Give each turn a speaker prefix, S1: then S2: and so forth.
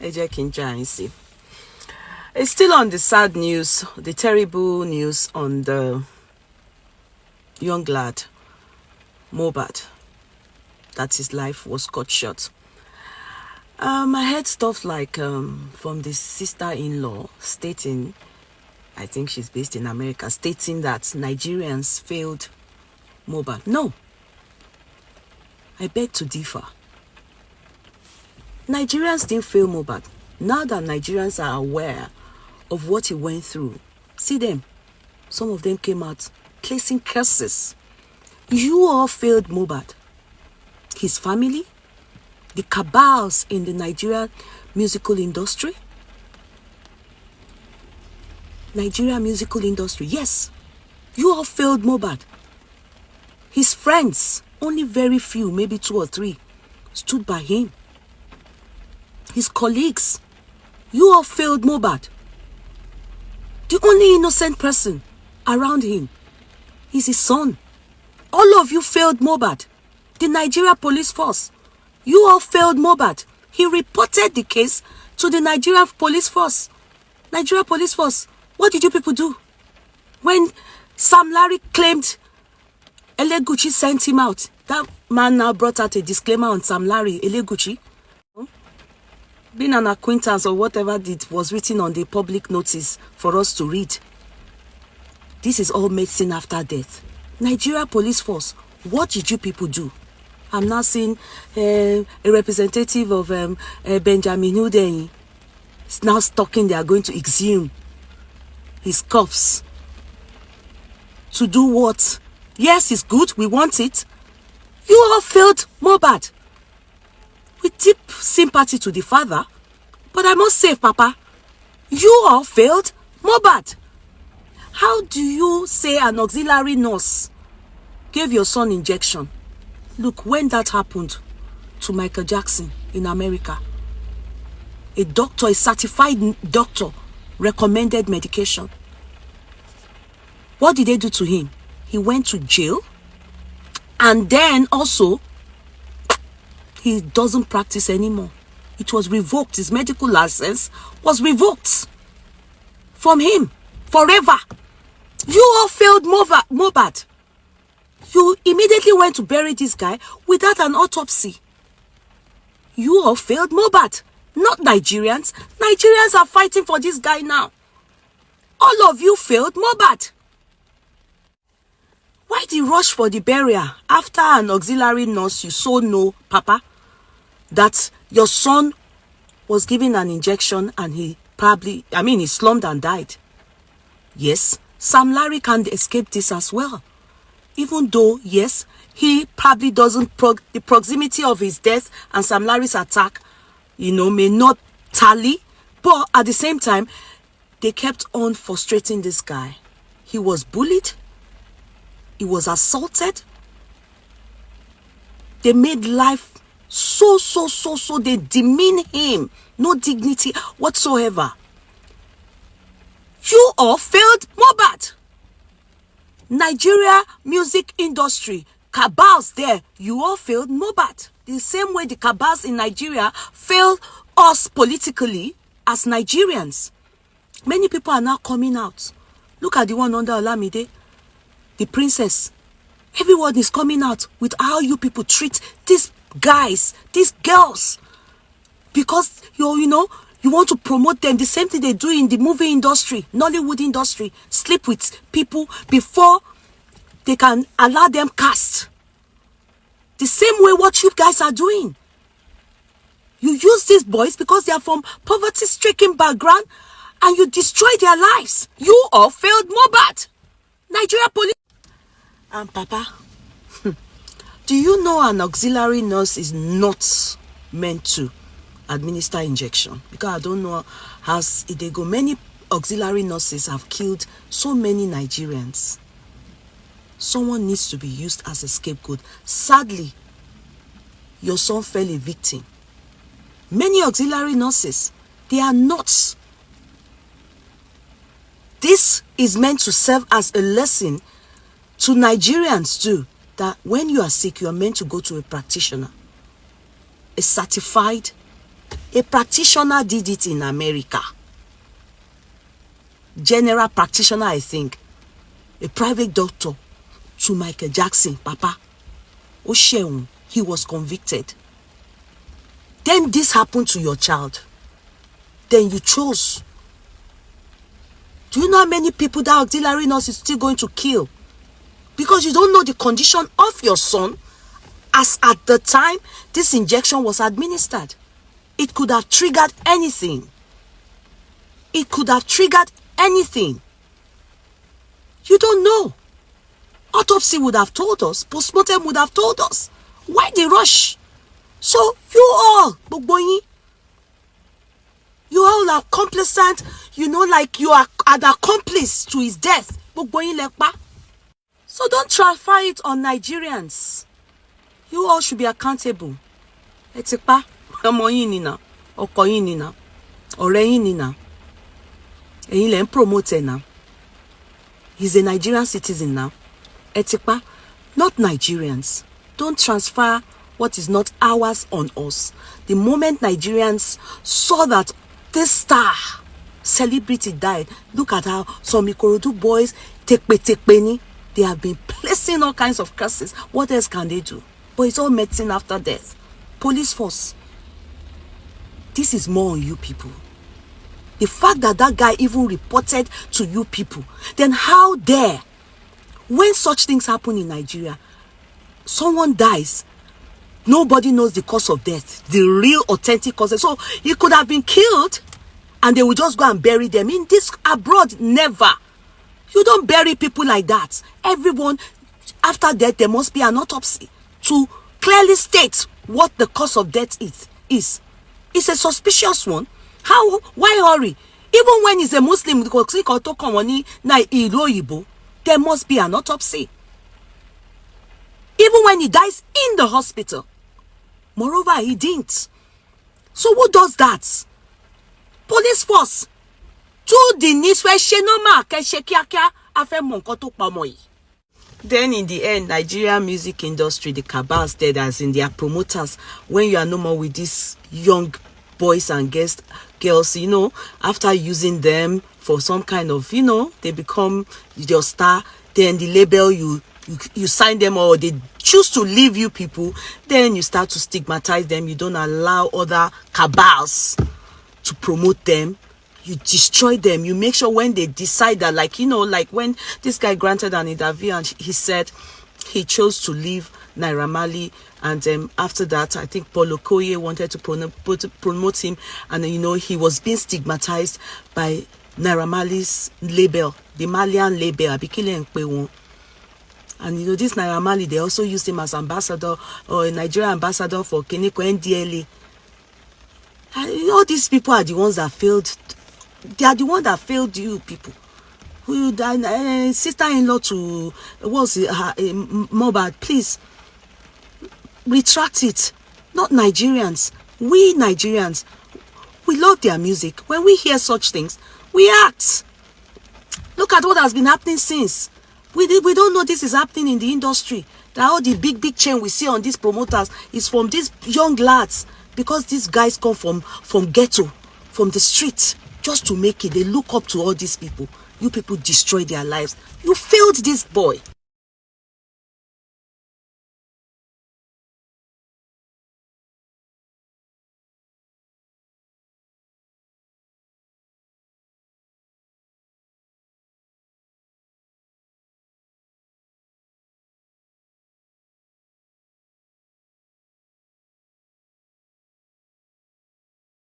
S1: Yeye Kinja. It's still on the sad news, the terrible news on the young lad, Mohbad, that his life was cut short. I heard stuff like from the sister-in-law stating, I think she's based in America, stating that Nigerians failed Mohbad. No, I beg to differ. Nigerians didn't fail Mohbad. Now that Nigerians are aware of what he went through, see them. Some of them came out placing curses. You all failed Mohbad. His family, the cabals in the Nigerian musical industry. Yes. You all failed Mohbad. His friends, only very few, maybe 2 or 3, stood by him. His colleagues, you all failed Mohbad. The only innocent person around him is his son. All of you failed Mohbad. The Nigeria police force, you all failed Mohbad. He reported the case to the Nigeria police force. Nigeria police force, what did you people do? When Sam Larry claimed Eleguchi sent him out, that man now brought out a disclaimer on Sam Larry, Eleguchi. Being an acquaintance or whatever it was written on the public notice for us to read. This is all medicine after death. Nigeria police force, what did you people do? I'm now seeing a representative of Benjamin Hundeyin is now talking they are going to exhume his corpse. To do what? Yes, it's good. We want it. You all failed Mohbad. With deep sympathy to the father, but I must say, Papa, you all failed Mohbad. How do you say an auxiliary nurse gave your son injection? Look, when that happened to Michael Jackson in America, a doctor, a certified doctor, recommended medication. What did they do to him? He went to jail, and then also he doesn't practice anymore. It was revoked. His medical license was revoked from him forever. You all failed Mohbad. You immediately went to bury this guy without an autopsy. You all failed Mohbad, not Nigerians. Nigerians are fighting for this guy now. All of you failed Mohbad. Why the rush for the burial after an auxiliary nurse you so know, Papa, that your son was given an injection and he slumped and died? Yes, Sam Larry can't escape this as well. Even though, yes, he probably doesn't, the proximity of his death and Sam Larry's attack, may not tally. But at the same time, they kept on frustrating this guy. He was bullied. He was assaulted. They made life so, they demean him. No dignity whatsoever. You all failed Mohbad. Nigeria music industry, cabals there, you all failed Mohbad. The same way the cabals in Nigeria failed us politically as Nigerians. Many people are now coming out. Look at the one under Olamide, the princess. Everyone is coming out with how you people treat these guys, these girls. Because you want to promote them. The same thing they do in the movie industry, Nollywood industry. Sleep with people before they can allow them cast. The same way what you guys are doing. You use these boys because they are from poverty-stricken background and you destroy their lives. You all failed Mohbad. Nigeria police. And Papa, do you know an auxiliary nurse is not meant to administer injection? Because I don't know how they go. Many auxiliary nurses have killed so many Nigerians. Someone needs to be used as a scapegoat. Sadly, your son fell a victim. Many auxiliary nurses, they are not. This is meant to serve as a lesson to Nigerians too, that when you are sick, you are meant to go to a practitioner, a certified A practitioner did it in America. General practitioner, I think. A private doctor to Michael Jackson, Papa. Osheun, he was convicted. Then this happened to your child. Then you chose. Do you know how many people that auxiliary nurse is still going to kill? Because you don't know the condition of your son as at the time this injection was administered. It could have triggered anything. It could have triggered anything. You don't know. Autopsy would have told us. Postmortem would have told us. Why the rush? So you all, Bogboyin, you all are complicit, you know, like you are an accomplice to his death. Bogboyin Lekpa. So don't transfer it on Nigerians. You all should be accountable. Etipa, ọmọ yín ni na, ọkọ yín ni na, ọ̀rẹ́ yín ni na. Ẹ̀yin lẹ ń promote now. He's a Nigerian citizen now. Etipa, not Nigerians. Don't transfer what is not ours on us. The moment Nigerians saw that this star celebrity died, look at how some Ikorodu boys tekpeni. They have been placing all kinds of curses. What else can they do? But it's all medicine after death. Police force. This is more on you people. The fact that that guy even reported to you people, then how dare, when such things happen in Nigeria, someone dies, nobody knows the cause of death, the real authentic cause. So he could have been killed and they will just go and bury them. In this abroad, never. You don't bury people like that. Everyone, after death, there must be an autopsy to clearly state what the cause of death is. It's a suspicious one. How? Why hurry? Even when he's a Muslim, there must be an autopsy. Even when he dies in the hospital. Moreover, he didn't. So who does that? Police force. To the needs where she no ma Then in the end, Nigerian music industry, the cabals dead as in their promoters, when you are no more with these young boys and girls, you know, after using them for some kind of, you know, they become your star, then the label you sign them or they choose to leave you people, then you start to stigmatize them. You don't allow other cabals to promote them. You destroy them. You make sure when they decide that, like, you know, like when this guy granted an interview and he said he chose to leave Naira Marley, and after that, I think Paulo Koye wanted to promote him, and you know, he was being stigmatized by Naira Marley's label, the Malian label, Abikile Nkpewo. And you know, this Naira Marley, they also used him as ambassador or a Nigerian ambassador for Keneko NDLA. And you know, these people are the ones that failed. They are the ones that failed you people. Who died, sister-in-law to Mohbad, please retract it. Not Nigerians. We Nigerians, we love their music. When we hear such things, we act. Look at what has been happening since. We don't know this is happening in the industry. That all the big chain we see on these promoters is from these young lads, because these guys come from ghetto, from the streets, just to make it. They look up to all these people. You people destroy their lives. You failed this boy.